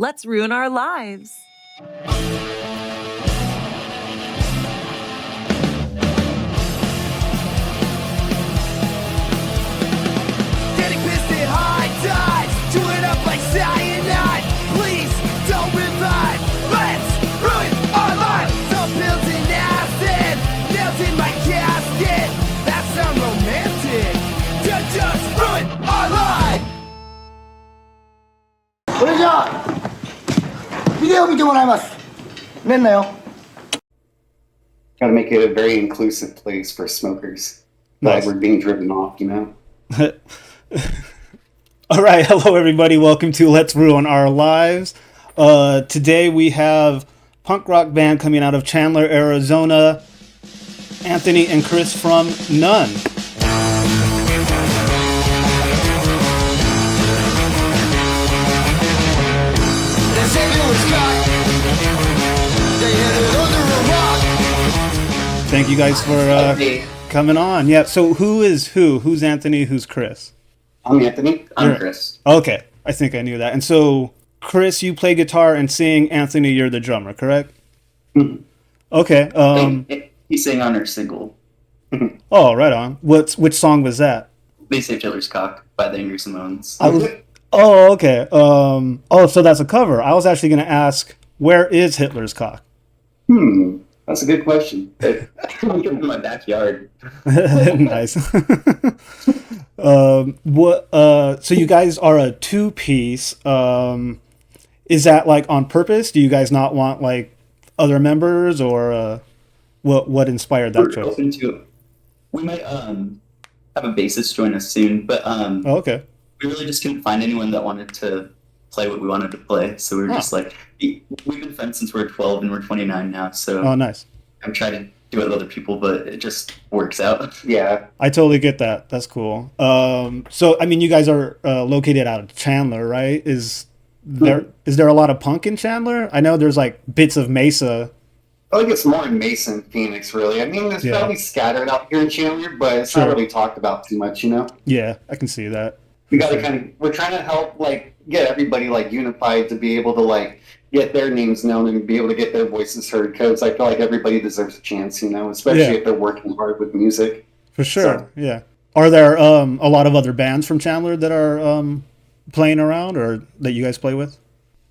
Let's ruin our lives. Getting pissed at high tides, chewing up like cyanide. Please don't revive. Let's ruin our lives. Some pills in acid, nails in my casket. That sounds romantic. To just ruin our lives. それじゃあビデオ見てもらいます。寝んなよ。 Gotta make it a very inclusive place for smokers. Nice. Like we're being driven off, you know? All right, hello everybody. Welcome to Let's Ruin Our Lives. Today we have punk rock band coming out of Chandler, Arizona, Anthony and Chris from None. Thank you guys for coming on. Yeah, so who is who? Who's Anthony? Who's Chris? I'm Anthony. I'm Chris. Okay, I think I knew that. And so, Chris, you play guitar and sing. Anthony, you're the drummer, correct? Mhm. Okay. He sang on our single. Oh, right on. Which song was that? They Saved Hitler's Cock by the Angry Simones. Oh, okay. So that's a cover. I was actually going to ask, where is Hitler's cock? That's a good question. I'm in my backyard. Nice. So you guys are a two-piece. Is that like on purpose? Do you guys not want like other members, or what inspired that We're choice? open to it. We might have a bassist join us soon, but Oh, okay. we really just couldn't find anyone that wanted to play what we wanted to play. So we were just like, we've been friends since we were 12 and we're 29 now. So Oh, nice. I'm trying to do it with other people, but it just works out. Yeah. I totally get that. That's cool. So I mean, you guys are located out of Chandler, right? Is there a lot of punk in Chandler? I know there's like bits of Mesa. I think it's more in Mason, Phoenix, really. I mean, it's probably scattered out here in Chandler, but it's not really talked about too much, you know? Yeah, I can see that. We gotta we're trying to help, like, get everybody, like, unified to be able to, like, get their names known and be able to get their voices heard, because I feel like everybody deserves a chance, you know, especially if they're working hard with music. For sure, yeah. Are there a lot of other bands from Chandler that are playing around, or that you guys play with?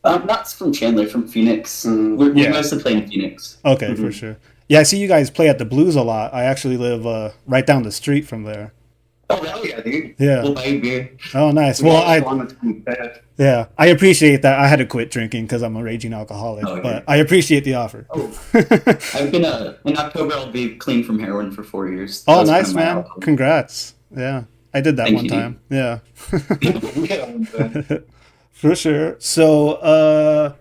Not from Chandler, from Phoenix. We mostly play in Phoenix. Okay, for sure. Yeah, I see you guys play at the Blues a lot. I actually live right down the street from there. Oh, hell yeah, dude. Yeah. We'll buy you beer. Oh, nice. Well, I appreciate that. I had to quit drinking because I'm a raging alcoholic, but I appreciate the offer. I've been, in October, I'll be clean from heroin for 4 years. Oh, nice, man. Congrats. Yeah, I did that one time. Yeah. For sure. So,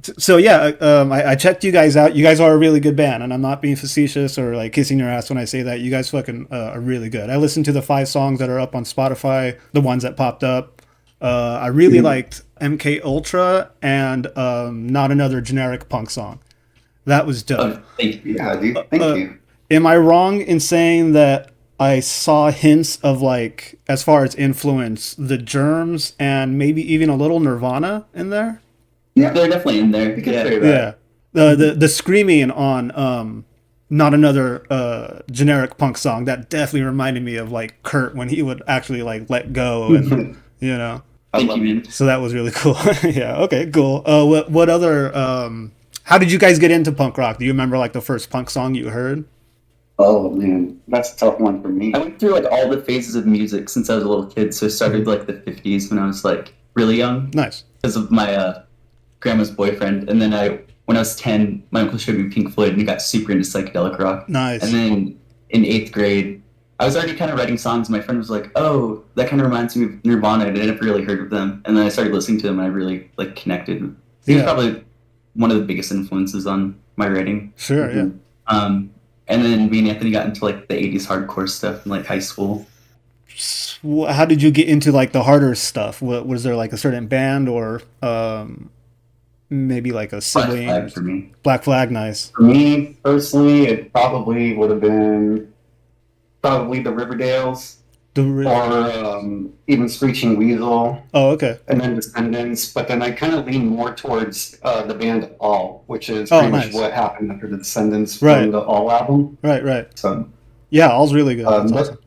I checked you guys out. You guys are a really good band, and I'm not being facetious or like kissing your ass when I say that. You guys fucking are really good. I listened to the 5 songs that are up on Spotify, the ones that popped up. I really liked MK Ultra and Not Another Generic Punk Song. That was dope. Thank you. Yeah, dude. Thank you. Am I wrong in saying that I saw hints of, like, as far as influence, the Germs and maybe even a little Nirvana in there? Yeah, they're definitely in there. Yeah. The screaming on Not Another Generic Punk Song, that definitely reminded me of, like, Kurt when he would actually, like, let go and, you know. Thank you, man. So that was really cool. Yeah, okay, cool. What other, how did you guys get into punk rock? Do you remember, like, the first punk song you heard? Oh, man, that's a tough one for me. I went through, like, all the phases of music since I was a little kid. So I started, like, the 50s when I was, like, really young. Nice. Because of my grandma's boyfriend. And then when I was 10, my uncle showed me Pink Floyd, and he got super into psychedelic rock. Nice. And then in 8th grade, I was already kind of writing songs. My friend was like, oh, that kind of reminds me of Nirvana. I never really heard of them. And then I started listening to them, and I really, like, connected. He was probably one of the biggest influences on my writing. Sure, yeah. And then me and Anthony got into, like, the 80s hardcore stuff in, like, high school. How did you get into, like, the harder stuff? Was there, like, a certain band or maybe, like, a sibling? Black Flag for me. Black Flag, nice. For me, personally, it probably would have been the Riverdales. or even Screeching Weasel, Oh, okay. and then Descendants. But then I kind of lean more towards the band All, which is Oh, pretty nice. much what happened after the Descendants Right. from the All album. Right. So Yeah, All's really good. That's but awesome.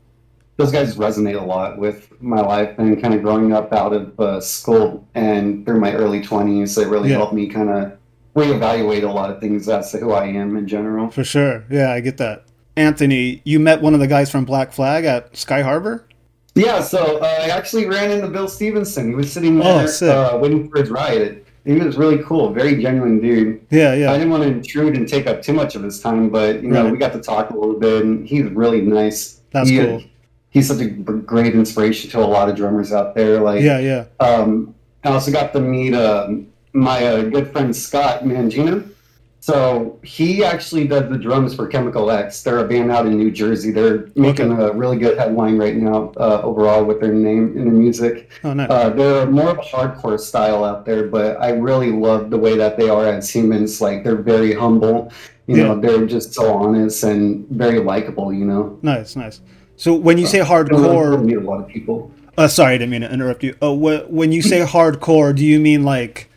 those guys resonate a lot with my life and kind of growing up out of school and through my early 20s. It really Yeah. helped me kind of reevaluate a lot of things as to who I am in general. For sure. Yeah, I get that. Anthony, you met one of the guys from Black Flag at Sky Harbor? Yeah, so I actually ran into Bill Stevenson. He was sitting Oh, there sick. waiting for his ride. He was really cool, very genuine dude. Yeah. I didn't want to intrude and take up too much of his time, but Right. we got to talk a little bit, and he's really nice. That's cool. He's such a great inspiration to a lot of drummers out there. Like, Yeah. I also got to meet my good friend Scott Mangino. So he actually does the drums for Chemical X. They're a band out in New Jersey. They're making a really good headline right now overall with their name and their music. Oh, nice. They're more of a hardcore style out there, but I really love the way that they are as humans. Like, they're very humble. You know, they're just so honest and very likable, you know. Nice. So when you say I hardcore... meet a lot of people. sorry, I didn't mean to interrupt you. When you say hardcore, do you mean like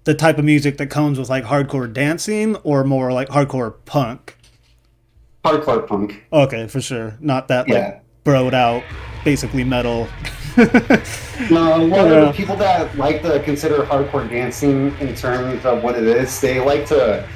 the type of music that comes with like hardcore dancing or more like hardcore punk? Hardcore punk. Okay, for sure. Not that like broed out, basically metal. No, a lot of the people that like to consider hardcore dancing in terms of what it is, they like to,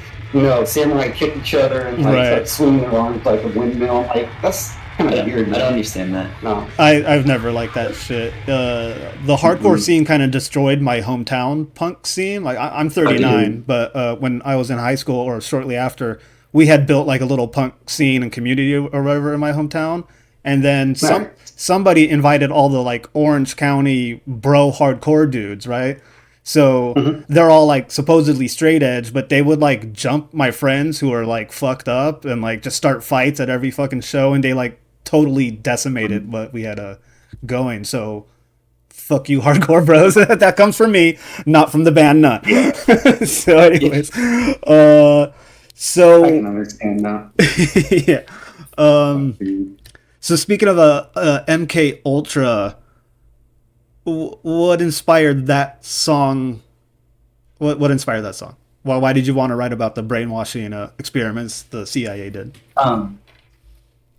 samurai kick each other and like swing their arms like a windmill. Like, that's kind of weird. I don't understand that. No. I've never liked that shit. The hardcore scene kind of destroyed my hometown punk scene. Like I'm 39, but when I was in high school or shortly after, we had built like a little punk scene and community or whatever in my hometown. And then somebody invited all the like Orange County bro hardcore dudes, right? So they're all like supposedly straight edge, but they would like jump my friends who are like fucked up and like just start fights at every fucking show, and they like totally decimated what we had going. So fuck you, hardcore bros. That comes from me, not from the band Nut. So anyways, so I can understand that. yeah. So speaking of MK Ultra, what inspired that song? What inspired that song? Well, why did you want to write about the brainwashing experiments the CIA did?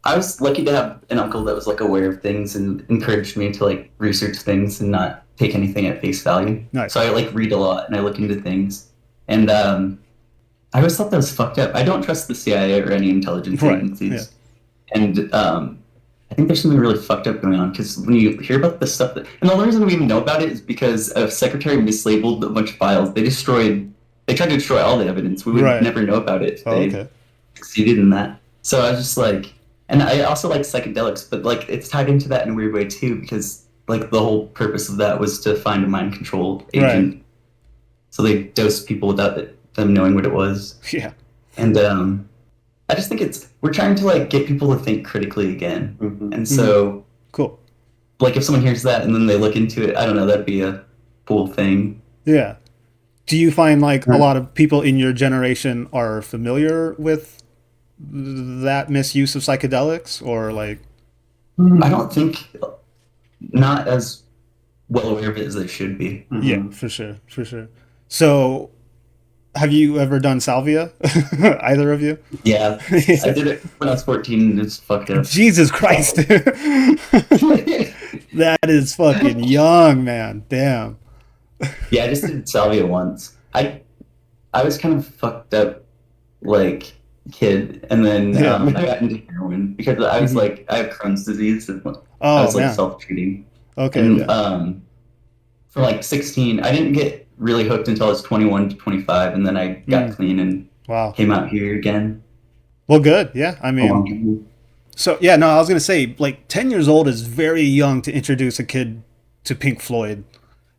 I was lucky to have an uncle that was like aware of things and encouraged me to like research things and not take anything at face value. Nice. So I like read a lot and I look into things. And I always thought that was fucked up. I don't trust the CIA or any intelligence agencies. Yeah. And I think there's something really fucked up going on, because when you hear about this stuff, and the only reason we even know about it is because a secretary mislabeled a bunch of files. They tried to destroy all the evidence. We would never know about it if they succeeded in that. So I was just like, and I also like psychedelics, but like it's tied into that in a weird way too, because like the whole purpose of that was to find a mind control agent. Right. So they dosed people without them knowing what it was. Yeah. And I just think we're trying to like get people to think critically again. Mm-hmm. And so cool. Like if someone hears that and then they look into it, I don't know, that'd be a cool thing. Yeah. Do you find like a lot of people in your generation are familiar with that misuse of psychedelics, or like? I don't think, not as well aware of it as they should be. Mm-hmm. Yeah, for sure. So, have you ever done salvia? Either of you? Yeah, I did it when I was 14 and it's fucked up. Jesus Christ. That is fucking young, man. Damn. Yeah, I just did salvia once. I was kind of fucked up, like, kid, and then I got into heroin because I was like, I have Crohn's disease, and I was like self-treating. Okay. And from like 16, I didn't get really hooked until I was 21 to 25, and then I got clean and came out here again. Well, good. Yeah, I mean, so yeah, no, I was gonna say like 10 years old is very young to introduce a kid to Pink Floyd.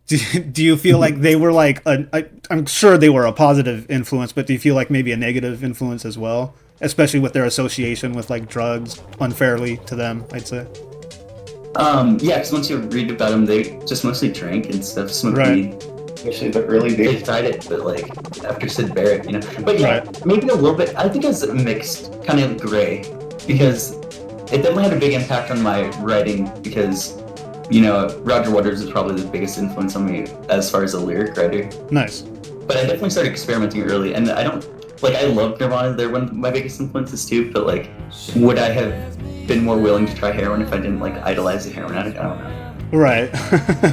Do you feel like they were like I'm sure they were a positive influence, but do you feel like maybe a negative influence as well, especially with their association with like drugs unfairly to them, I'd say? Yeah, because once you read about them, they just mostly drank and stuff, smoked weed. Especially the early days. They tried it, but like after Sid Barrett, But yeah, maybe a little bit. I think it's mixed, kind of gray, because it definitely had a big impact on my writing because, you know, Roger Waters is probably the biggest influence on me as far as a lyric writer. Nice. But I definitely started experimenting early, and I don't like. I love Nirvana; they're one of my biggest influences too. But like, would I have been more willing to try heroin if I didn't like idolize a heroin addict? I don't know. Right.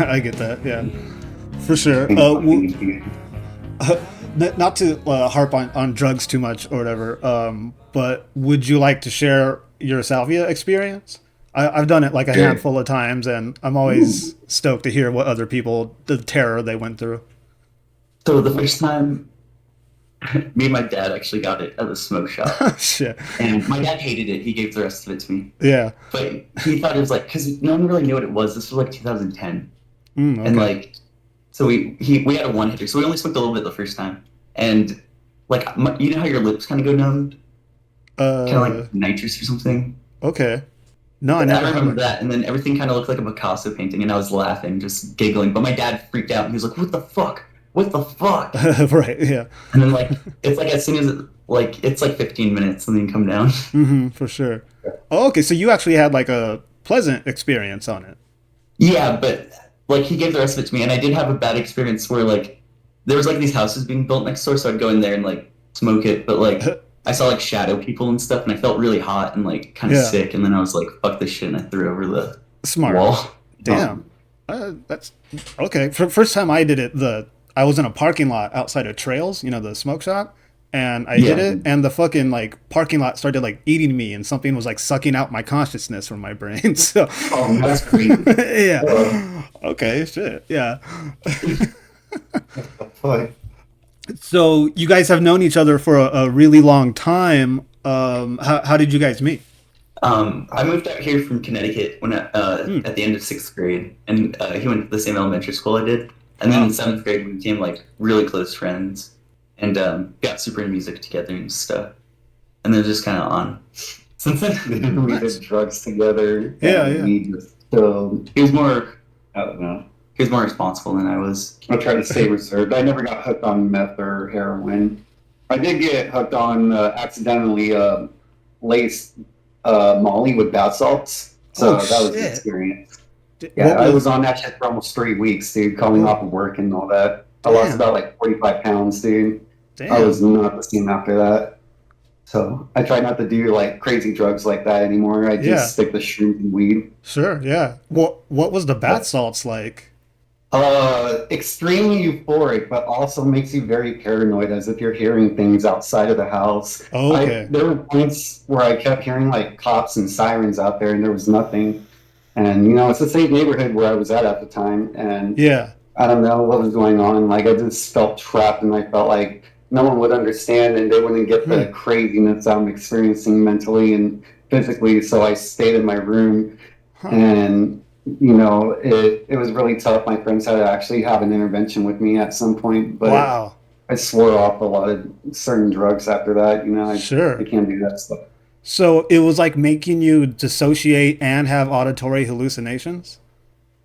I get that. Yeah, for sure. Not to harp on drugs too much or whatever. But would you like to share your salvia experience? I've done it like a handful of times, and I'm always stoked to hear what other people, the terror they went through. So the first time, me and my dad actually got it at the smoke shop. Shit. And my dad hated it. He gave the rest of it to me. Yeah. But he thought it was like, because no one really knew what it was. This was like 2010. Okay. And like, so we had a one hitter. So we only smoked a little bit the first time. And like, you know how your lips kind of go numb? Kind of like nitrous or something? Okay. No, I never remember that. And then everything kind of looked like a Picasso painting. And I was laughing, just giggling. But my dad freaked out. And he was like, what the fuck? What the fuck? Right, yeah. And then like it's like as soon as it's like 15 minutes and then come down. For sure. Oh, okay, so you actually had like a pleasant experience on it. Yeah, but like he gave the rest of it to me, and I did have a bad experience where like there was like these houses being built next door, so I'd go in there and like smoke it, but like I saw like shadow people and stuff, and I felt really hot and like kind of sick, and then I was like, fuck this shit, and I threw over the wall. Damn. That's okay. For first time I did it, I was in a parking lot outside of Trails, you know, the smoke shop, and I did it, and the fucking like parking lot started like eating me, and something was like sucking out my consciousness from my brain. So, That's crazy. Yeah. Okay. Shit. Yeah. So you guys have known each other for a really long time. How did you guys meet? I moved out here from Connecticut when at the end of 6th grade, and he went to the same elementary school I did. And then in 7th grade, we became like really close friends, and got super into music together and stuff. And they're just kind of on since then. We did drugs together. Yeah. He was more, I don't know. He was more responsible than I was. I tried to stay reserved. I never got hooked on meth or heroin. I did get hooked on accidentally laced Molly with bath salts. So that was an experience. Yeah, I was on that shit for almost 3 weeks, dude, coming off of work and all that. I lost about like 45 pounds, dude. Damn. I was not the same after that. So I try not to do like crazy drugs like that anymore. I just stick to shrooms and weed. Sure, yeah. What was the bath salts like? Extremely euphoric, but also makes you very paranoid, as if you're hearing things outside of the house. Oh, okay. There were points where I kept hearing like cops and sirens out there, and there was nothing. And you know, it's the same neighborhood where I was at the time, and I don't know what was going on. Like I just felt trapped, and I felt like no one would understand, and they wouldn't get the craziness I'm experiencing mentally and physically. So I stayed in my room, and you know, it was really tough. My friends had to actually have an intervention with me at some point, but I swore off a lot of certain drugs after that. You know, I can't do that stuff. So it was like making you dissociate and have auditory hallucinations?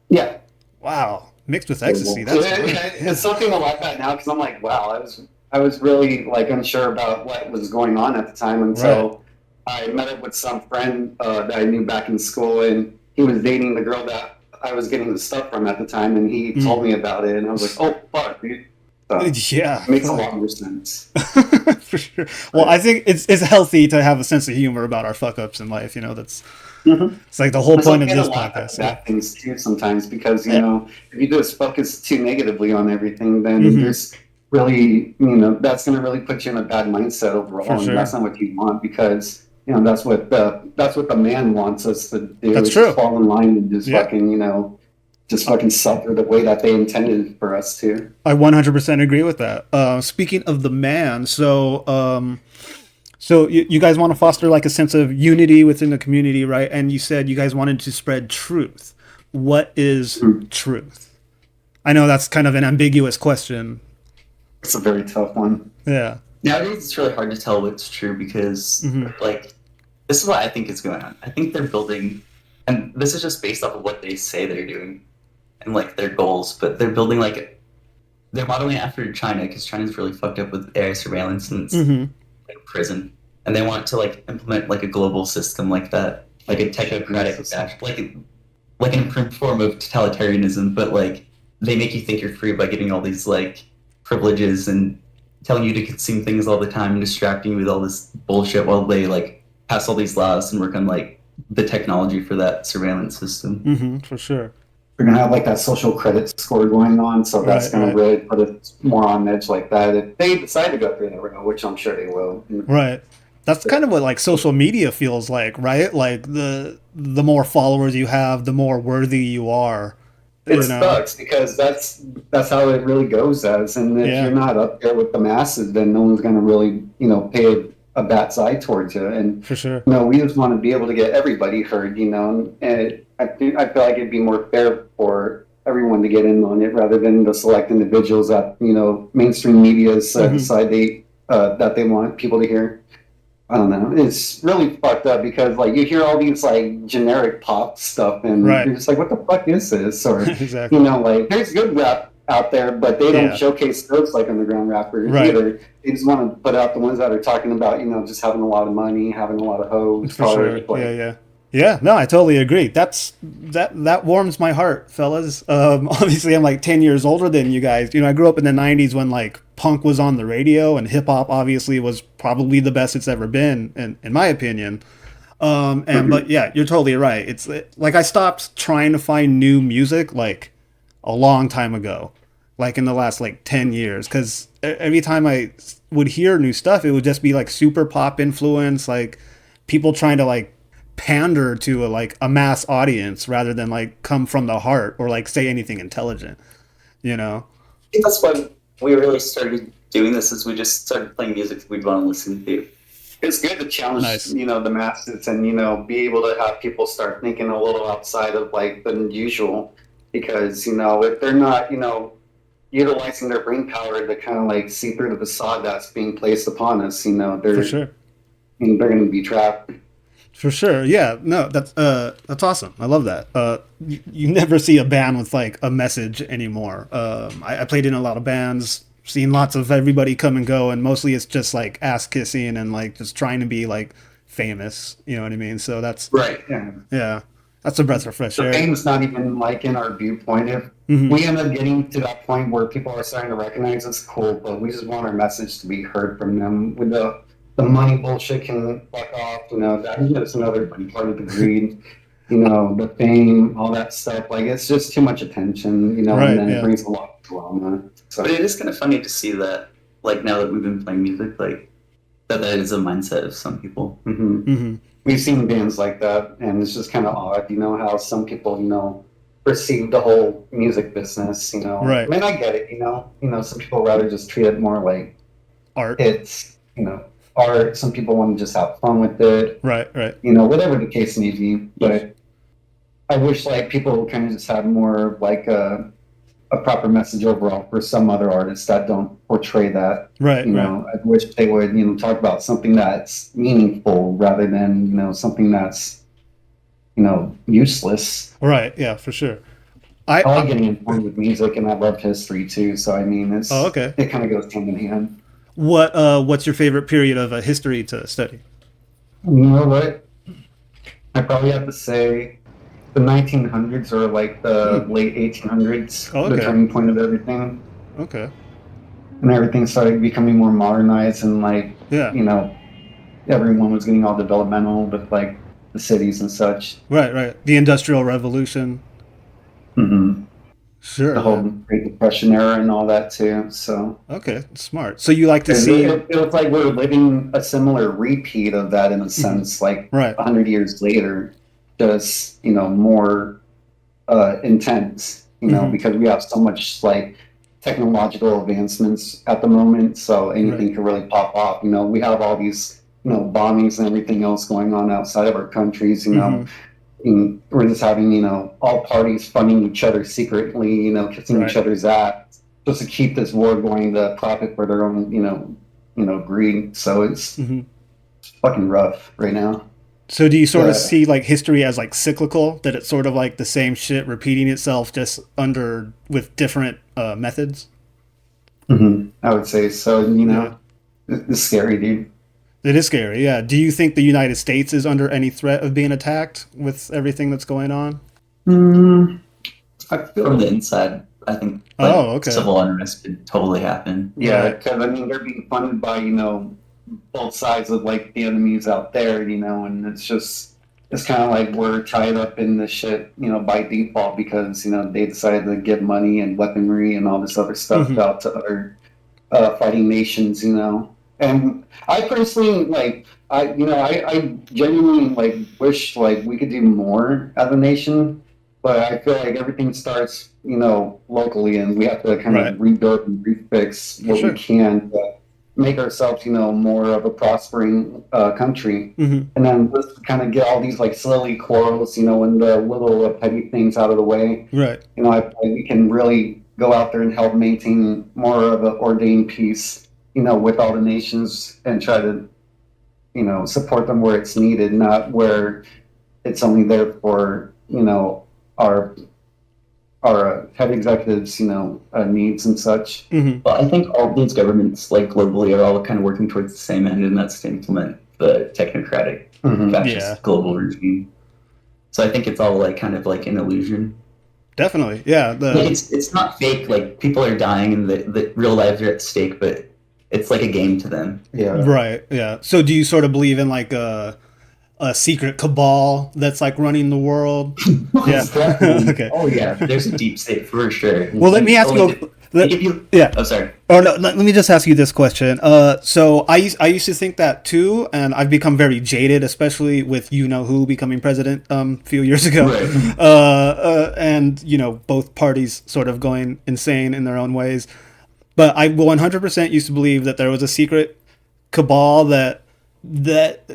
Yeah. Wow. Mixed with ecstasy. It's something like that now, because I'm like, wow, I was really like unsure about what was going on at the time until I met up with some friend that I knew back in school, and he was dating the girl that I was getting the stuff from at the time, and he told me about it, and I was like, oh, fuck, dude. It makes a lot more sense. For sure. Well, I think it's healthy to have a sense of humor about our fuck ups in life. You know, that's it's like the whole point of this podcast. Bad things too sometimes, because you know, if you just focus too negatively on everything, then there's really, you know, that's going to really put you in a bad mindset overall, and that's not what you want, because you know that's what the man wants us to do. That's true. Just fall in line and just fucking, you know, just fucking suffer the way that they intended for us to. I 100% agree with that. Speaking of the man, so you guys want to foster like a sense of unity within the community, right? And you said you guys wanted to spread truth. What is truth? I know that's kind of an ambiguous question. It's a very tough one. Yeah. Nowadays, it's really hard to tell what's true, because like, this is what I think is going on. I think they're building, and this is just based off of what they say they're doing and like their goals, but they're building like, they're modeling it after China, because China's really fucked up with AI surveillance and it's like prison, and they want to like implement like a global system like that. like a technocratic like an improved form of totalitarianism, but like they make you think you're free by giving all these like privileges and telling you to consume things all the time and distracting you with all this bullshit while they like pass all these laws and work on like the technology for that surveillance system. For sure. We're gonna have like that social credit score going on, so that's gonna really put it more on edge like that. If they decide to go through that route, which I'm sure they will. Right. That's kind of what like social media feels like, right? Like the more followers you have, the more worthy you are. It sucks because that's how it really goes as, and if you're not up there with the masses, then no one's gonna really pay a bat's eye towards you. And for sure, we just want to be able to get everybody heard, and I feel like it'd be more fair for everyone to get in on it rather than the select individuals that mainstream media's decide that they want people to hear. I don't know. It's really fucked up because like you hear all these like generic pop stuff and you're just like, what the fuck is this? Or exactly. Like there's good rap out there, but they don't showcase those like underground rappers either. They just want to put out the ones that are talking about just having a lot of money, having a lot of hoes. For sure. Like, yeah, no, I totally agree. That warms my heart, fellas. Obviously, I'm like 10 years older than you guys. I grew up in the 90s when like punk was on the radio and hip hop obviously was probably the best it's ever been, in my opinion. But yeah, you're totally right. It's like I stopped trying to find new music like a long time ago, like in the last like 10 years, because every time I would hear new stuff, it would just be like super pop influence, like people trying to like pander to a mass audience rather than like come from the heart or like say anything intelligent. I think that's why we really started doing this, is we just started playing music we'd want to listen to. It's good to challenge the masses and be able to have people start thinking a little outside of like the usual, because if they're not utilizing their brain power to kind of like see through the facade that's being placed upon us, they're for sure. They're going to be trapped. For sure, yeah. No, that's awesome. I love that. You never see a band with like a message anymore. I played in a lot of bands, seen lots of everybody come and go, and mostly it's just like ass kissing and like just trying to be like famous. You know what I mean? So that's right. Yeah, that's a breath of fresh air. The fame's not even like in our viewpoint. If we end up getting to that point where people are starting to recognize us, cool. But we just want our message to be heard from them. With the money bullshit can fuck off, that's another part of the greed, the fame, all that stuff. Like, it's just too much attention, and then it brings a lot of drama. So. But it is kind of funny to see that, like, now that we've been playing music, like, that is a mindset of some people. We've seen bands like that, and it's just kind of odd, how some people, perceive the whole music business, Right. I mean, I get it, some people rather just treat it more like art. It's, art. Some people want to just have fun with it. Right. Whatever the case may be. But I wish like people kind of just had more like a proper message overall for some other artists that don't portray that. Right. I wish they would, talk about something that's meaningful rather than, something that's, useless. Right. Yeah, for sure. I like getting informed with music, and I love history too. So I mean, it's okay. It kind of goes hand in hand. What's your favorite period of history to study? You know what? I probably have to say the 1900s or like the late 1800s, the turning point of everything. Okay. And everything started becoming more modernized, and like everyone was getting all developmental with like the cities and such. Right. The Industrial Revolution. Sure. The whole Great Depression era and all that too. So okay, smart. So you like to see? It feels like we're living a similar repeat of that in a sense, like 100 years later, just more intense. Because we have so much like technological advancements at the moment, so anything can really pop off. We have all these bombings and everything else going on outside of our countries. And we're just having, all parties funding each other secretly, kissing each other's ass, just to keep this war going to profit for their own, greed. So it's fucking rough right now. So do you sort of see like history as like cyclical, that it's sort of like the same shit repeating itself just with different methods? I would say so. It's scary, dude. It is scary, yeah. Do you think the United States is under any threat of being attacked with everything that's going on? I feel From the inside, I think like Okay. civil unrest could totally happen. Yeah, Right. because I mean they're being funded by both sides of like the enemies out there, and it's kind of like we're tied up in this shit, by default because they decided to give money and weaponry and all this other stuff out to other fighting nations, And I personally I genuinely wish we could do more as a nation, but I feel like everything starts locally, and we have to kind Right. of rebuild and refix what Sure. we can to make ourselves more of a prospering country, and then let's kind of get all these silly quarrels, and the little petty things out of the way. Right. I feel like we can really go out there and help maintain more of an ordained peace, with all the nations and try to, support them where it's needed, not where it's only there for, our head executives, needs and such. Well, I think all these governments, globally, are all kind of working towards the same end, and that's to implement the technocratic, fascist global regime. So I think it's all kind of an illusion. Definitely, yeah. It's not fake. People are dying, and the real lives are at stake, but it's like a game to them. Yeah. Right. Yeah. So do you sort of believe in a secret cabal that's running the world? Yeah. Okay. Oh yeah, there's a deep state for sure. Well, let me ask you. Yeah. Oh, sorry. Oh no. Let me just ask you this question. So I used to think that too, and I've become very jaded, especially with who becoming president a few years ago, Right. and both parties sort of going insane in their own ways. But I 100% used to believe that there was a secret cabal that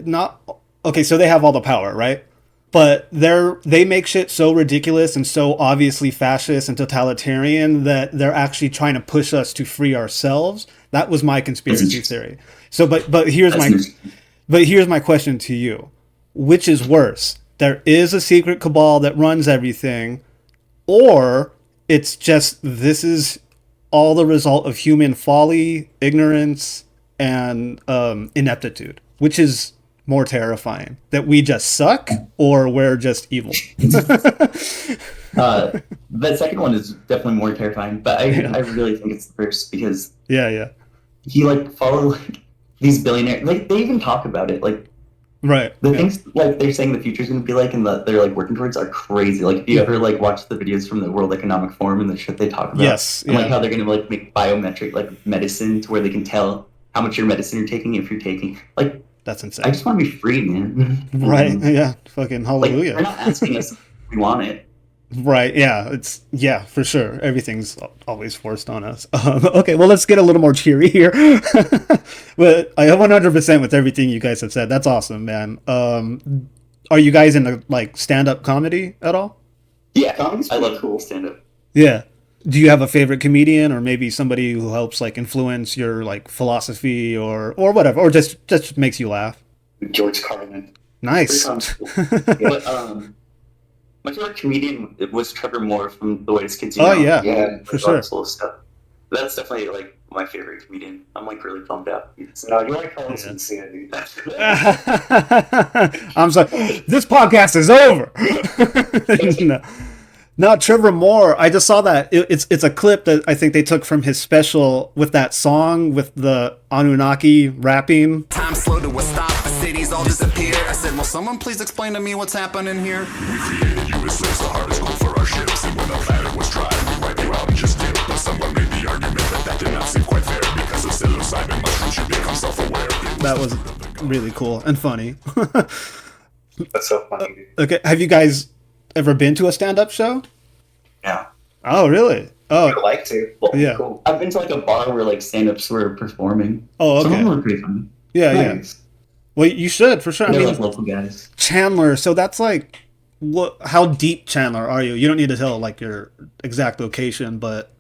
not okay. So they have all the power, right? But they make shit so ridiculous and so obviously fascist and totalitarian that they're actually trying to push us to free ourselves. That was my conspiracy theory. So, but here's my question to you: which is worse? There is a secret cabal that runs everything, or it's just this is all the result of human folly, ignorance, and ineptitude. Which is more terrifying, that we just suck or we're just evil? The second one is definitely more terrifying, but I really think it's the first, because yeah you follow these billionaires. They even talk about it, right. the things they're saying the future's going to be and that they're working towards are crazy. If you ever watch the videos from the World Economic Forum and the shit they talk about, Yes, and how they're going to make biometric medicine to where they can tell how much your medicine you're taking if you're taking That's insane. I just want to be free, man. Right. Yeah. Fucking hallelujah. They're not asking us if we want it. Right. Yeah, for sure. Everything's always forced on us. Okay. Well, let's get a little more cheery here. But I am 100% with everything you guys have said. That's awesome, man. Are you guys into stand-up comedy at all? Yeah. I love cool stand-up. Yeah. Do you have a favorite comedian, or maybe somebody who helps influence your philosophy or whatever, or just makes you laugh? George Carlin. Nice. But my favorite comedian was Trevor Moore from The Whitest Kids. Oh yeah, for sure. Stuff. That's definitely my favorite comedian. I'm really bummed out. No, you like Carlos and Sandy. I'm sorry. This podcast is over. No. Not Trevor Moore. I just saw that. It's a clip that I think they took from his special with that song with the Anunnaki rapping. Time slow to a stop, the cities all disappear. I said, will someone please explain to me what's happening here? We created USS, the hardest goal for our ships, and when the planet was dry, we wiped you out and just did. But someone made the argument that did not seem quite fair, because of psilocybin mushrooms should become self-aware. That was really cool and funny. That's so funny. Okay, have you guys ever been to a stand-up show? Yeah. Oh, really? Oh, I'd like to. Well, yeah. Cool. I've been to a bar where stand-ups were performing. Oh, Some of okay. them were pretty funny. Yeah, Nice. yeah. Well, you should for sure. They're I mean, local guys. Chandler. So that's what? How deep Chandler are you? You don't need to tell your exact location, but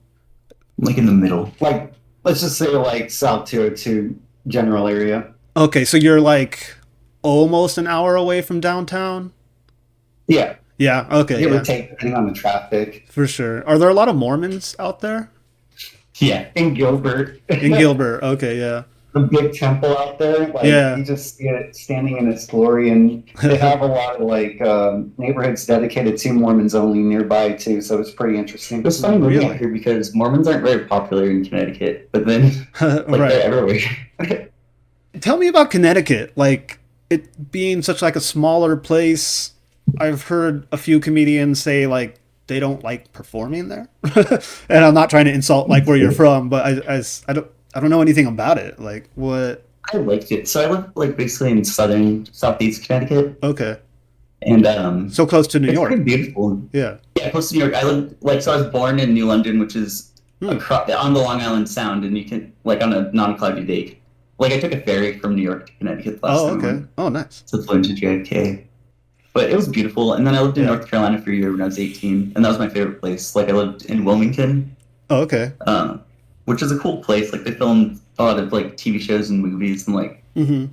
In the middle. Let's just say South 202 general area. okay. So you're almost an hour away from downtown. Yeah. Yeah. Okay. Give Yeah, or take, depending on the traffic. for sure. Are there a lot of Mormons out there Yeah. In Gilbert. in Gilbert? Okay. Yeah. the big temple out there. Like Yeah. you just see it standing in its glory, and they have a lot of like neighborhoods dedicated to Mormons only nearby too. So it's pretty interesting. It was funny moving Really? out here because Mormons aren't very popular in Connecticut, but then like Right. they're everywhere. Tell me about Connecticut. Like it being such like a smaller place. I've heard a few comedians say like they don't like performing there, and I'm not trying to insult like where you're from, but I don't know anything about it. Like what? I liked it. So I live like basically in southeast Connecticut, Okay, and so close to New it's York. pretty beautiful. Yeah. Yeah, close to New York. I live like so. I was born in New London, which is across on the Long Island Sound, and you can like on a non-cloudy day. Like I took a ferry from New York to Connecticut last Oh, time. okay. Oh, nice. So flew into JFK. But it was beautiful. And then I lived in North Carolina for a year when I was 18, and that was my favorite place. Like I lived in Wilmington, Oh, okay. which is a cool place. Like they filmed a lot of like TV shows and movies, and like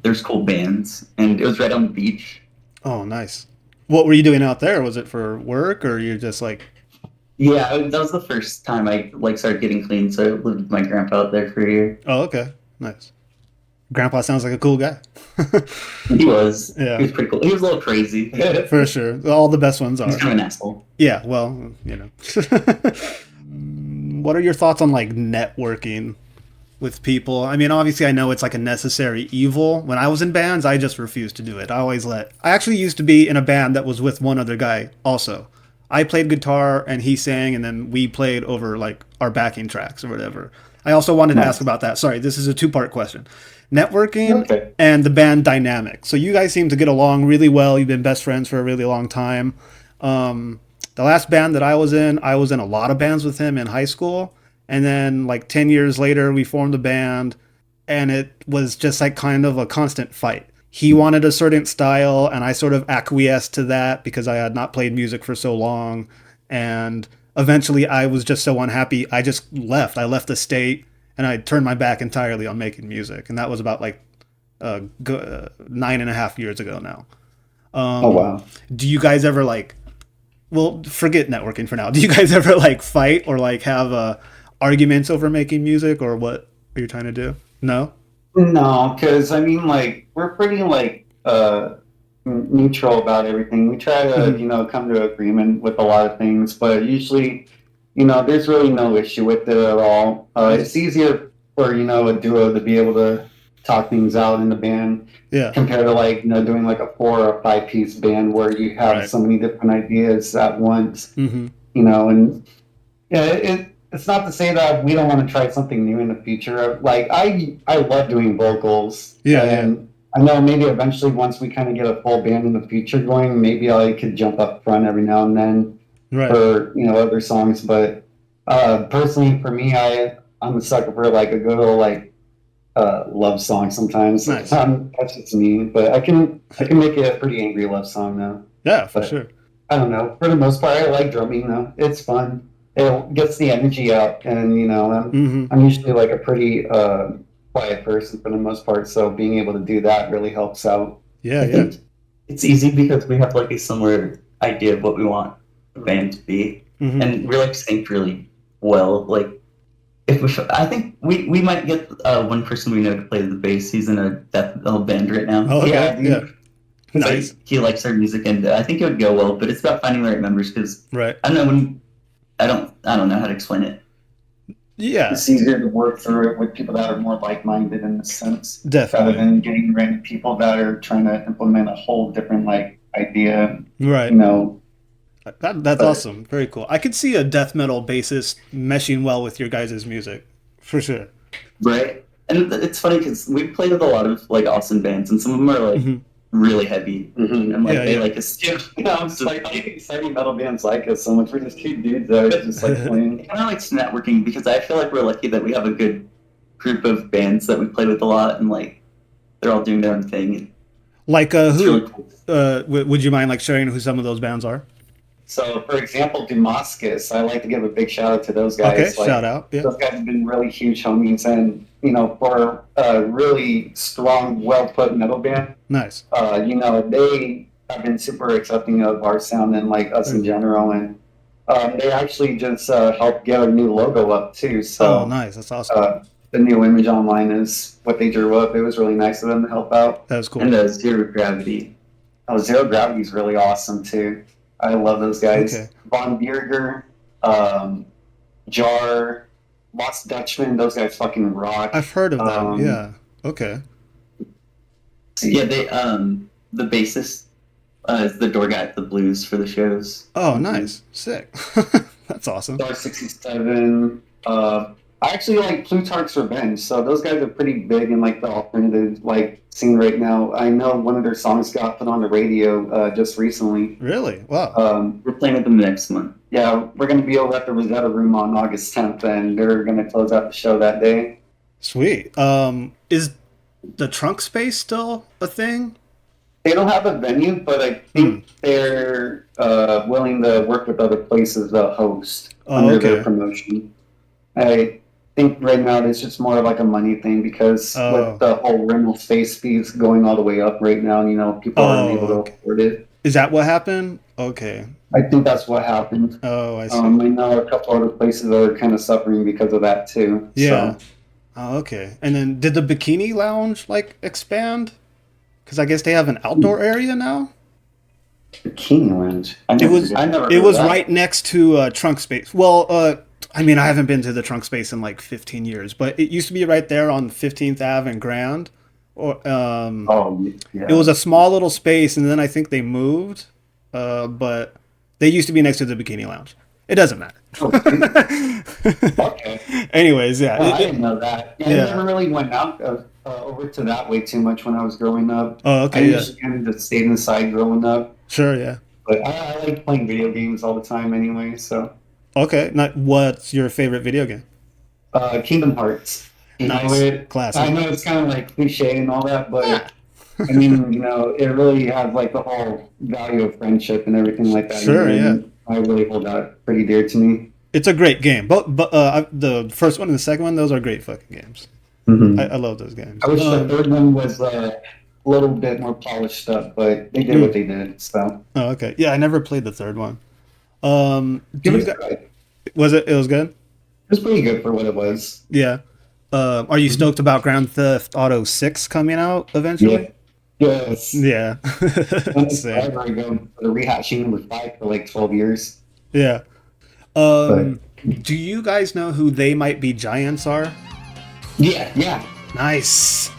there's cool bands, and it was right on the beach. Oh, nice. What were you doing out there? Was it for work, or you're just like? Yeah, that was the first time I like started getting clean. So I lived with my grandpa out there for a year. Oh, okay. Nice. Grandpa sounds like a cool guy. He was. Yeah. He was pretty cool. He was a little crazy. For sure. All the best ones are. He's kind of an asshole. Yeah, well, you know. What are your thoughts on like networking with people? I mean, obviously I know it's like a necessary evil. When I was in bands, I just refused to do it. I actually used to be in a band that was with one other guy also. I played guitar and he sang, and then we played over like our backing tracks or whatever. I also wanted to ask about that. Sorry, this is a two-part question. Networking and the band dynamic. So you guys seem to get along really well. You've been best friends for a really long time. The last band that I was in a lot of bands with him in high school. And then like 10 years later, we formed a band, and it was just like kind of a constant fight. He wanted a certain style, and I sort of acquiesced to that because I had not played music for so long. And eventually I was just so unhappy, I just left. I left the state, and I turned my back entirely on making music. And that was about like 9.5 years ago now. Oh, wow. Do you guys ever like, well, forget networking for now. Do you guys ever like fight or like have arguments over making music, or what are you trying to do? No? No, because I mean, like, we're pretty like neutral about everything. We try to, come to agreement with a lot of things, but usually, there's really no issue with it at all. It's easier for a duo to be able to talk things out in the band, compared to like doing like a 4 or 5 piece band where you have so many different ideas at once. And it's not to say that we don't want to try something new in the future. Like I love doing vocals. And I know maybe eventually once we kind of get a full band in the future going, maybe I could jump up front every now and then for other songs. But personally, for me, I'm a sucker for like a good old like love song sometimes. Nice. That's just me, but I can make it a pretty angry love song though. Yeah, for sure. I don't know. For the most part, I like drumming though. It's fun. It gets the energy out, and I'm usually like a pretty quiet person for the most part, so being able to do that really helps out. Yeah, I think it's easy because we have like a similar idea of what we want the band to be, and we like sync really well. Like I think we might get one person we know to play the bass. He's in a death metal band right now. Oh, okay. Yeah. Nice. He likes our music, and I think it would go well. But it's about finding the right members because I don't know I don't know how to explain it. Yeah, it's easier to work through it with people that are more like-minded in a sense, definitely, rather than getting random people that are trying to implement a whole different like idea. Right. That's awesome. Very cool. I could see a death metal bassist meshing well with your guys' music, for sure. Right. And it's funny because we played with a lot of like awesome bands, and some of them are like really heavy, and like they like us too. I'm just like exciting metal bands like us so much. We're just two dudes that are just like playing. It kind of likes networking because I feel like we're lucky that we have a good group of bands that we play with a lot, and like they're all doing their own thing. Like who? Really cool. Would you mind like sharing who some of those bands are? So, for example, Damascus, I like to give a big shout out to those guys. Okay, like, shout out. Yeah. Those guys have been really huge homies, and for a really strong, well-put metal band. Nice. They have been super accepting of our sound and like us in general, and they actually just helped get a new logo up too. So, nice. That's awesome. the new image online is what they drew up. It was really nice of them to help out. That was cool. And Zero Gravity. Oh, Zero Gravity is really awesome too. I love those guys. Okay. Von Bierger, Jar, Lost Dutchman. Those guys fucking rock. I've heard of them. Yeah. Okay. Yeah, they the bassist is the door guy at the Blues for the shows. Oh, nice. Sick. That's awesome. Star 67. I actually like Plutarch's Revenge, so those guys are pretty big in like the alternative like scene right now. I know one of their songs got put on the radio just recently. Really? Wow. We're playing with them next month. Yeah, we're going to be over at the Rosetta Room on August 10th, and they're going to close out the show that day. Sweet. Is the trunk space still a thing? They don't have a venue, but I think they're willing to work with other places to host under their promotion. I think right now it's just more of like a money thing because with the whole rental space fees going all the way up right now, you know, people aren't able to afford it. Is that what happened? Okay. I think that's what happened. Oh, I see. I know a couple other places are kind of suffering because of that too. Yeah. So. Oh, okay. And then did the Bikini Lounge like expand? Because I guess they have an outdoor area now. Bikini Lounge. It was right next to Trunk Space. Well, I mean, I haven't been to the Trunk Space in like 15 years, but it used to be right there on 15th Ave and Grand. Or It was a small little space, and then I think they moved. But they used to be next to the Bikini Lounge. It doesn't matter. Okay. Anyways, yeah. I didn't know that. I never really went out over to that way too much when I was growing up. Oh, okay. I usually kind of just stayed inside growing up. Sure, yeah. But I like playing video games all the time anyway, so. Okay. What's your favorite video game? Kingdom Hearts. Nice. Classic. I know it's kind of like cliche and all that, but I mean, you know, it really has like the whole value of friendship and everything like that. Sure, yeah. I really hold that pretty dear to me. It's a great game. But the first one and the second one, those are great fucking games. Mm-hmm. I love those games. I wish the third one was a little bit more polished up, but they did what they did. So. Oh, okay. Yeah, I never played the third one. Give it a try. Was it? It was good. It was pretty good for what it was. Yeah. Are you stoked about Grand Theft Auto 6 coming out eventually? Yeah. Yes. Yeah. Same. Forever ago, the rehashing number 5 for like 12 years. Yeah. Do you guys know who They Might Be Giants are? Yeah. Nice.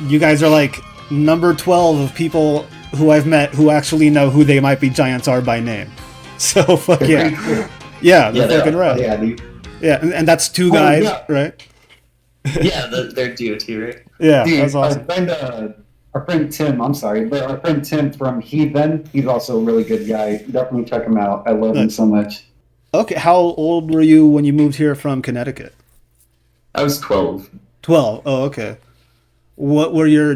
You guys are like number 12 of people who I've met who actually know who They Might Be Giants are by name. So fuck yeah. Cool. Yeah, they're fucking rad. Yeah, dude. Yeah, and that's two guys, right? Yeah, they're DOT, right? Yeah, Dude, that's awesome. Our friend Tim, I'm sorry, but our friend Tim from Heathen, he's also a really good guy. Definitely check him out. I love him so much. Okay, how old were you when you moved here from Connecticut? I was 12. 12. Oh, okay.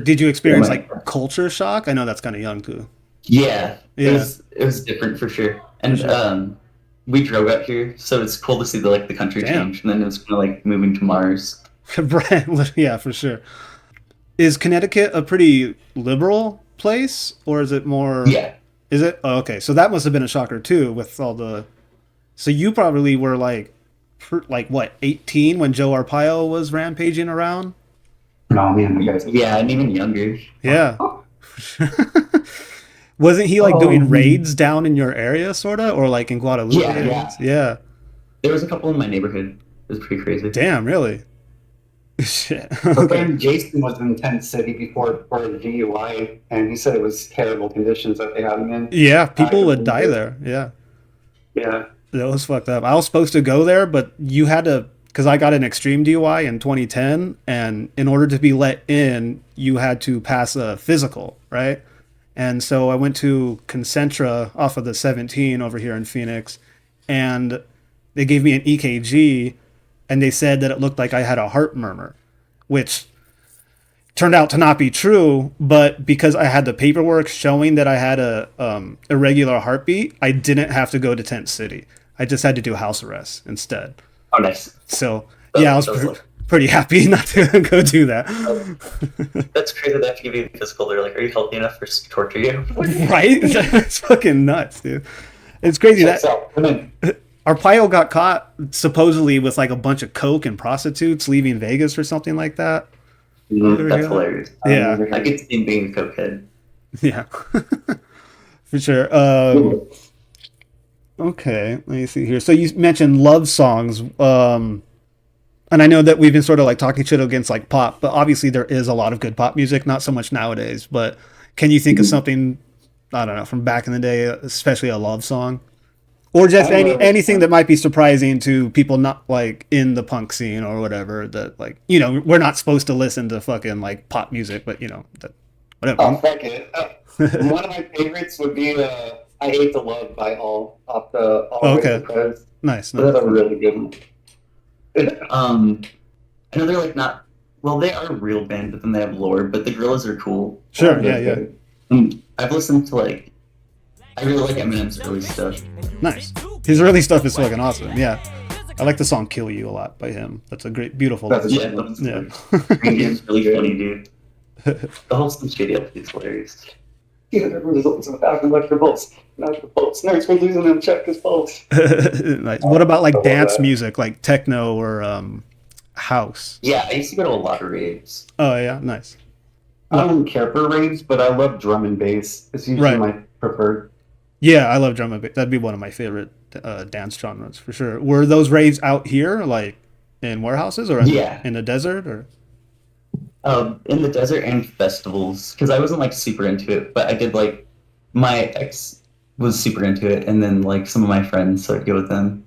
Did you experience like culture shock? I know that's kind of young too. Yeah. It was different for sure. And we drove out here, so it's cool to see the country change. And then it was kind of like moving to Mars. Right. Yeah, for sure. Is Connecticut a pretty liberal place, or is it more? Yeah. Is it? Oh, okay. So that must have been a shocker too, with all the. So you probably were like what, 18 when Joe Arpaio was rampaging around? Oh man, you guys. Yeah, and even younger. Yeah. Wasn't he doing raids down in your area, sorta, or like in Guadalupe? Yeah. There was a couple in my neighborhood. It was pretty crazy. Damn, really? Shit. Our friend Jason was in Tent City before for the DUI, and he said it was terrible conditions that they had him in. Yeah, people would die there. Yeah. Yeah. That was fucked up. I was supposed to go there, but you had to, because I got an extreme DUI in 2010, and in order to be let in, you had to pass a physical, right? And so I went to Concentra off of the 17 over here in Phoenix, and they gave me an EKG, and they said that it looked like I had a heart murmur, which turned out to not be true. But because I had the paperwork showing that I had a irregular heartbeat, I didn't have to go to Tent City. I just had to do house arrest instead. Oh, nice. So yeah, I was pretty happy not to go do that. That's crazy. They have to give you a physical. They're like, "Are you healthy enough for us to torture you?" Right? It's fucking nuts, dude. It's crazy that. Arpaio got caught supposedly with like a bunch of coke and prostitutes leaving Vegas or something like that. That's hilarious. Yeah. I could see him being a cokehead. Yeah, for sure. Okay, let me see here. So you mentioned love songs, and I know that we've been sort of like talking shit against like pop, but obviously there is a lot of good pop music, not so much nowadays. But can you think of something, I don't know, from back in the day, especially a love song, or just anything that might be surprising to people not like in the punk scene or whatever? That like we're not supposed to listen to fucking like pop music, but that whatever. Oh, fuck it. One of my favorites would be I Hate to Love by All off the All Okay. Rights Request. Nice. That's a really good one. I know they're like not. Well, they are a real band, but then they have lore. But the Gorillas are cool. Sure. Yeah. I've listened to like. I really like Eminem's early stuff. Nice. His early stuff is fucking awesome. Yeah. I like the song "Kill You" a lot by him. That's a great, beautiful. That's a Yeah, good one. it's really funny, dude. The whole Slim Shady episode is hilarious. Yeah, the results of 1,000 electric bolts. Electric bolts. Nerds for losing them. Check his bolts. Nice. What about like dance music, like techno or house? Yeah, I used to go to a lot of raves. Oh yeah, nice. I don't care for raves, but I love drum and bass. It's usually my preferred. Yeah, I love drum and bass. That'd be one of my favorite dance genres for sure. Were those raves out here, like in warehouses, or in the desert, or? In the desert and festivals, because I wasn't like super into it, but I did like my ex was super into it, and then like some of my friends, so I'd go with them.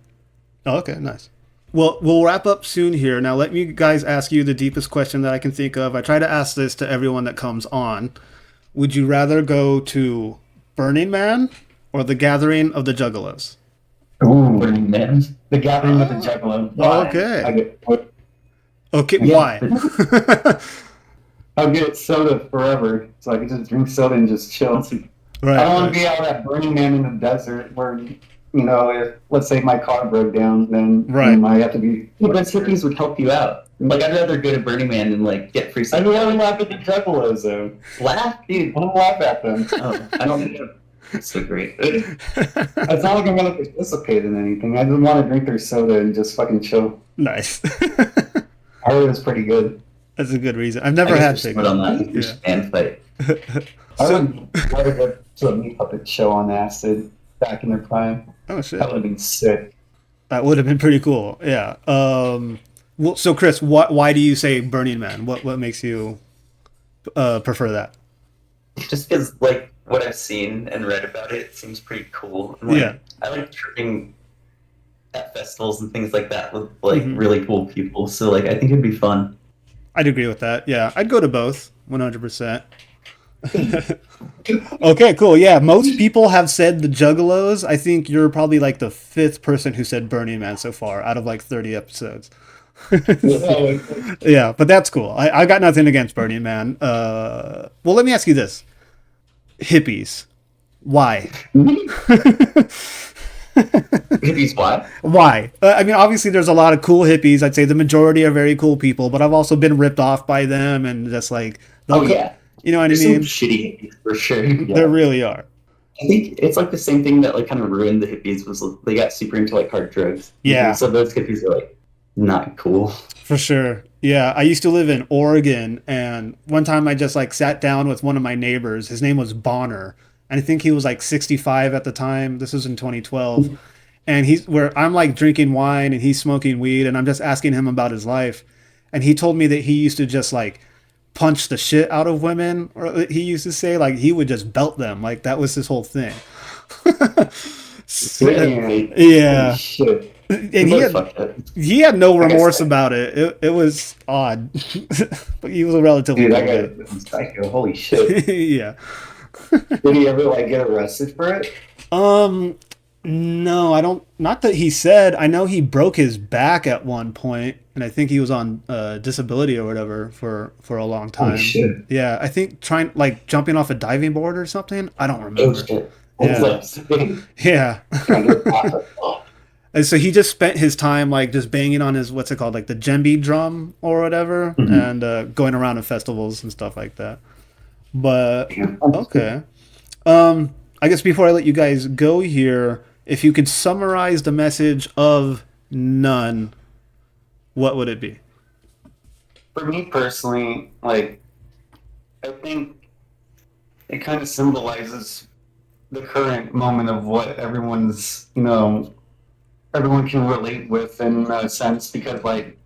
Oh, okay, nice. Well, we'll wrap up soon here. Now, let me guys ask you the deepest question that I can think of. I try to ask this to everyone that comes on. Would you rather go to Burning Man or the Gathering of the Juggalos? Ooh, Burning Man. the Gathering of the Juggalo. Okay. Okay, why? I'll get soda forever, so I can just drink soda and just chill. Right. I don't want to be out at Burning Man in the desert where, if let's say my car broke down, then I have to be. But hippies would help you out. Like I'd rather go to Burning Man and like get free. I don't want to laugh at the Juggalos though. Laugh, dude. I don't laugh at them. Oh, I don't think it's so great. It's not like I'm going to participate in anything. I just want to drink their soda and just fucking chill. Nice. I heard it was pretty good. That's a good reason. I've never had chicken. On that stand fight. I would rather go to a meat puppet show on acid back in their prime. Oh shit. That would have been sick. That would have been pretty cool. Yeah. Well, so Chris, why do you say Burning Man? What makes you prefer that? Just because like what I've seen and read about it seems pretty cool. And, like, I like tripping at festivals and things like that with like really cool people. So like I think it'd be fun. I'd agree with that. Yeah, I'd go to both, 100%. Okay, cool. Yeah, most people have said the Juggalos. I think you're probably like the 5th person who said Burning Man so far out of like 30 episodes. Yeah, but that's cool. I got nothing against Burning Man. Well, let me ask you this. Hippies. Why? Hippies, what? Why? I mean, obviously, there's a lot of cool hippies. I'd say the majority are very cool people, but I've also been ripped off by them and just like, yeah, you know what There's I mean? some shitty hippies for sure. Yeah. There really are. I think it's like the same thing that like kind of ruined the hippies was they got super into like hard drugs. Yeah. So those hippies are like not cool. For sure. Yeah, I used to live in Oregon, and one time I just like sat down with one of my neighbors. His name was Bonner, and I think he was like 65 at the time. This was in 2012. And I'm like drinking wine and he's smoking weed, and I'm just asking him about his life. And he told me that he used to just like punch the shit out of women, or he used to say like he would just belt them. Like that was his whole thing. Yeah. Shit. And he had no remorse about it. It was odd. But he was a relatively Dude, that guy was psycho. Holy shit. Yeah. Did he ever like get arrested for it? No, I don't. Not that he said. I know he broke his back at one point, and I think he was on disability or whatever for a long time. Oh shit! Yeah, I think jumping off a diving board or something. I don't remember. Oh, yeah. And so he just spent his time like just banging on his what's it called, like the djembe drum or whatever, and going around to festivals and stuff like that. But okay. I guess before I let you guys go here, if you could summarize the message of None, what would it be? For me personally, like, I think it kind of symbolizes the current moment of what everyone's, everyone can relate with in a sense, because, like,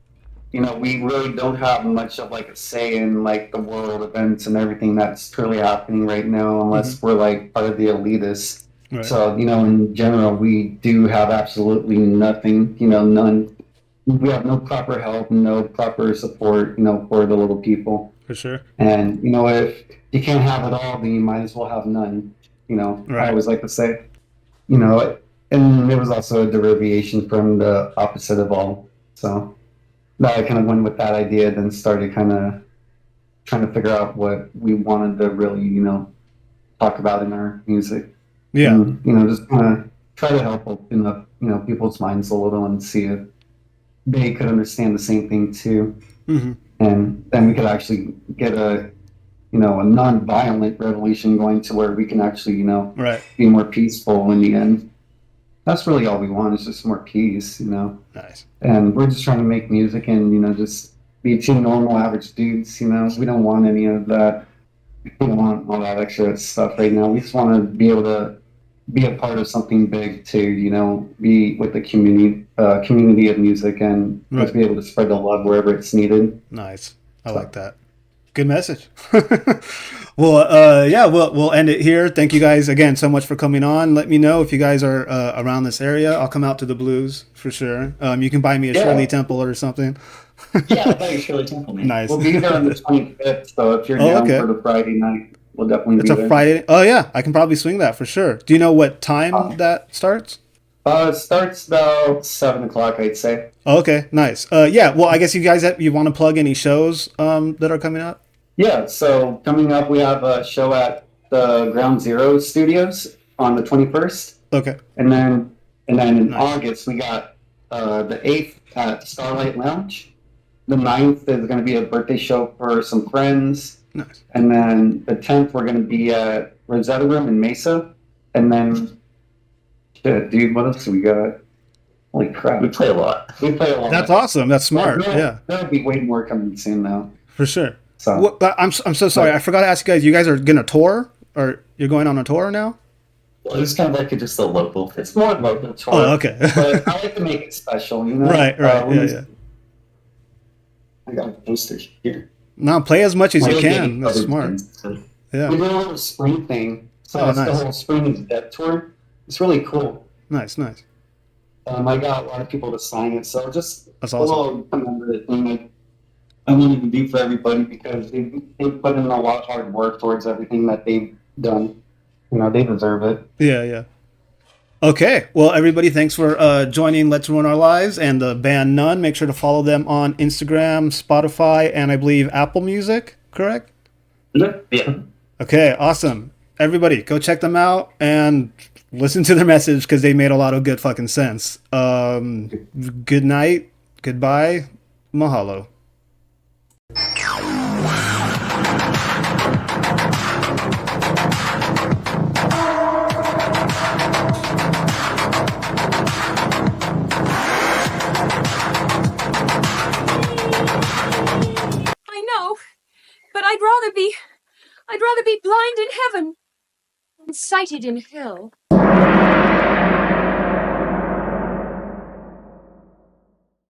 we really don't have much of like a say in like the world events and everything that's truly happening right now, unless we're like part of the elitists. Right. So, in general, we do have absolutely nothing, none. We have no proper help, no proper support, for the little people. For sure. And, if you can't have it all, then you might as well have none. Right. I always like to say, and it was also a derivation from the opposite of all. So that I kind of went with that idea, then started kind of trying to figure out what we wanted to really, talk about in our music. Yeah. And, just kind of try to help open up, people's minds a little and see if they could understand the same thing too. Mm-hmm. And then we could actually get a non-violent revolution going to where we can actually, Right. be more peaceful in the end. That's really all we want, is just more peace, Nice. And we're just trying to make music and, just be two normal average dudes, We don't want any of that. We don't want all that extra stuff right now. We just want to be able to be a part of something big to, be with the community of music, and Right. just be able to spread the love wherever it's needed. Nice. I like that. Good message. Well, yeah, we'll end it here. Thank you guys again so much for coming on. Let me know if you guys are around this area. I'll come out to the Blues for sure. You can buy me a Shirley Temple or something. Yeah, I'll buy you Shirley Temple, man. Nice. We'll be there on the 25th, so if you're down for the Friday night, we'll definitely It's be a there. Friday. Oh yeah, I can probably swing that for sure. Do you know what time that starts? It starts about 7 o'clock, I'd say. Oh, okay, nice. Yeah, well, I guess you guys you want to plug any shows that are coming up? Yeah, so coming up, we have a show at the Ground Zero Studios on the 21st. Okay. And then in Nice. August, we got the 8th at Starlight Lounge. The 9th is going to be a birthday show for some friends. Nice. And then the 10th, we're going to be at Rosetta Room in Mesa. And then, shit, dude, what else do we got? Holy crap. We play a lot. We play a lot. That's awesome. That's smart. There'll Yeah, be way more coming soon, though. for sure. So, What, but I'm so sorry. I forgot to ask you guys. You guys are gonna tour, or you're going on a tour now? Well, it was kind of like just a local. it's more local tour. Oh, okay. But I like to make it special, Right. Yeah. I got posters here. No, play as much as you Really can. getting That's other smart. things, so- Yeah. We did a little spring thing. So Oh, it's nice. the whole Spring Death Tour. It's really cool. Nice. I got a lot of people to sign it, so just That's a awesome. little commemorative thing I wanted to do for everybody, because they put in a lot of hard work towards everything that they've done. They deserve it. Yeah. Okay. Well, everybody, thanks for joining Let's Ruin Our Lives and the band None. Make sure to follow them on Instagram, Spotify, and I believe Apple Music. Correct? Yeah. Okay. Awesome. Everybody, go check them out and listen to their message, because they made a lot of good fucking sense. Good night. Goodbye. Mahalo. I know, but I'd rather be blind in heaven than sighted in hell.